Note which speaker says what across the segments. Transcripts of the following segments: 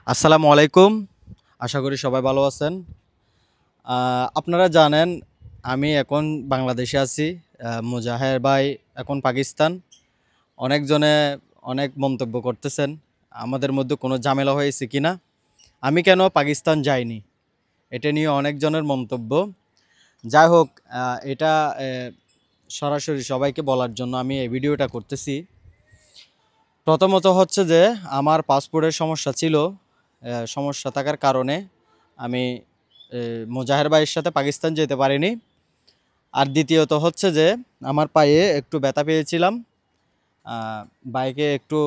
Speaker 1: আসসালামু আলাইকুম। আশা করি সবাই ভালো আছেন। আপনারা জানেন আমি এখন বাংলাদেশে আছি। মুজাহের ভাই এখন পাকিস্তান। অনেকজনে অনেক মন্তব্য করতেছেন আমাদের মধ্যে কোনো ঝামেলা হয়েছে কিনা। আমি কেন পাকিস্তান যাইনি এটা নিয়ে অনেকজনের মন্তব্য। যাই হোক, এটা সরাসরি সবাইকে বলার জন্য আমি এই ভিডিওটা করতেছি। প্রথমত হচ্ছে যে আমার পাসপোর্টের সমস্যা ছিল। সমস্যা থাকার কারণে আমি মুজাহের ভাইয়ের সাথে পাকিস্তান যেতে পারিনি। আর দ্বিতীয়ত হচ্ছে যে আমার পায়ে একটু ব্যথা পেয়েছিলাম। বাইকে একটু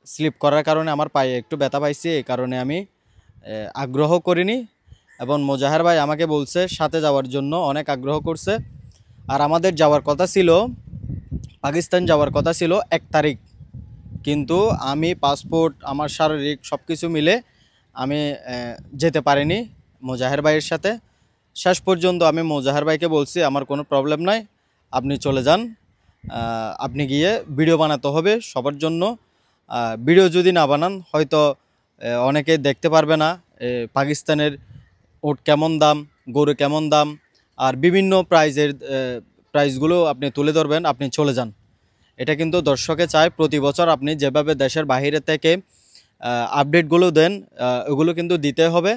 Speaker 1: স্লিপ করার কারণে আমার পায়ে একটু ব্যথা পাইছি, এই কারণে আমি আগ্রহ করিনি। এবং মুজাহের ভাই আমাকে বলছে সাথে যাওয়ার জন্য, অনেক আগ্রহ করছে। আর আমাদের যাওয়ার কথা ছিল, পাকিস্তান যাওয়ার কথা ছিল 1 তারিখ। কিন্তু আমি পাসপোর্ট আমার শারীরিক সব কিছু মিলে আমি যেতে পারিনি মুজাহের ভাইয়ের সাথে। শেষ পর্যন্ত আমি মুজাহের ভাইকে বলছি আমার কোনো প্রবলেম নাই, আপনি চলে যান। আপনি গিয়ে ভিডিও বানাতে হবে সবার জন্য। ভিডিও যদি না বানান হয়তো অনেকে দেখতে পারবে না পাকিস্তানের উট কেমন দাম, গরু কেমন দাম, আর বিভিন্ন প্রাইসগুলো আপনি তুলে ধরবেন, আপনি চলে যান। এটা কিন্তু দর্শকে চায় প্রতি বছর আপনি যেভাবে দেশের বাইরে থেকে আপডেটগুলো দেন, ওগুলো কিন্তু দিতে হবে।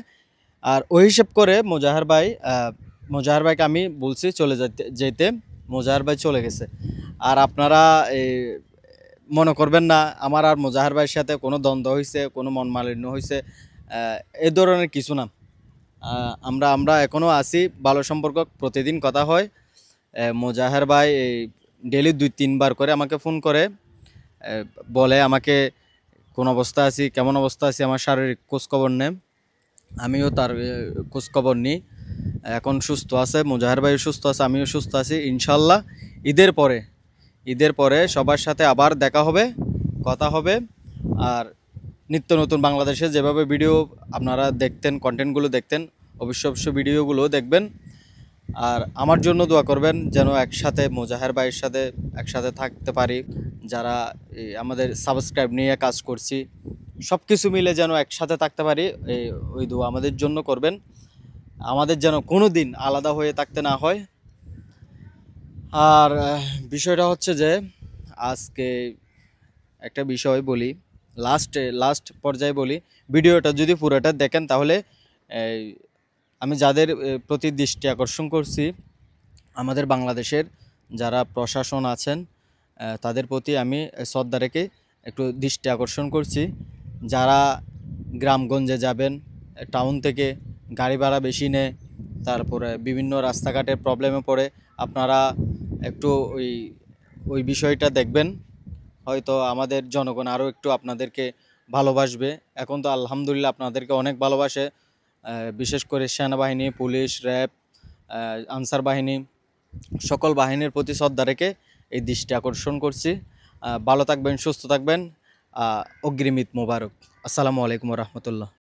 Speaker 1: আর ওই হিসেব করে মুজাহের ভাইকে আমি বলছি চলে যেতে। মুজাহের ভাই চলে গেছে। আর আপনারা মনে করবেন না আমার আর মুজাহের ভাইয়ের সাথে কোনো দ্বন্দ্ব হয়েছে, কোনো মনমালিন্য হয়েছে, এ ধরনের কিছু না। আমরা এখনও আছি, ভালো সম্পর্ক, প্রতিদিন কথা হয়। মুজাহের ভাই ডেলি 2-3 বার করে আমাকে ফোন করে, বলে আমাকে কোন অবস্থা আছি, কেমন অবস্থা আছি, আমার শারীরিক খোঁজখবর নেয়। আমিও তার খোঁজখবর নিই। এখন সুস্থ আছে, মুজাহের ভাই সুস্থ আছে, আমিও সুস্থ আছি ইনশাল্লাহ। ঈদের পরে সবার সাথে আবার দেখা হবে, কথা হবে। আর নিত্য নতুন বাংলাদেশে যেভাবে ভিডিও আপনারা দেখতেন, কন্টেন্টগুলো দেখতেন, অবশ্যই ভিডিওগুলো দেখবেন। আর আমার জন্য দোয়া করবেন যেন একসাথে মুজাহের ভাইয়ের সাথে একসাথে থাকতে পারি। যারা আমাদের সাবস্ক্রাইব নিয়ে কাজ করছি, সব কিছু মিলে যেন একসাথে থাকতে পারি, ওই দোয়া আমাদের জন্য করবেন। আমাদের যেন কোনো দিন আলাদা হয়ে থাকতে না হয়। আর বিষয়টা হচ্ছে যে আজকে একটা বিষয় বলি, লাস্ট পর্যায়ে বলি। ভিডিওটা যদি পুরোটা দেখেন তাহলে আমি যাদের প্রতি দৃষ্টি আকর্ষণ করছি, আমাদের বাংলাদেশের যারা প্রশাসন আছেন তাদের প্রতি আমি শ্রদ্ধা রেখে একটু দৃষ্টি আকর্ষণ করছি। যারা গ্রামগঞ্জে যাবেন, টাউন থেকে গাড়ি ভাড়া বেশি নেয়, তারপরে বিভিন্ন রাস্তাঘাটের প্রবলেমে পড়ে, আপনারা একটু ওই বিষয়টা দেখবেন। হয়তো আমাদের জনগণ আরও একটু আপনাদেরকে ভালোবাসবে। এখন তো আলহামদুলিল্লাহ আপনাদেরকে অনেক ভালোবাসে, বিশেষ করে সেনাবাহিনী, পুলিশ, র্যাব, আনসার বাহিনী, সকল বাহিনীর প্রতি শ্রদ্ধা রেখে এই দৃষ্টি আকর্ষণ করছি। ভালো থাকবেন, সুস্থ থাকবেন। অগ্রিম ঈদ মোবারক। আসসালামু আলাইকুম রহমতুল্লাহ।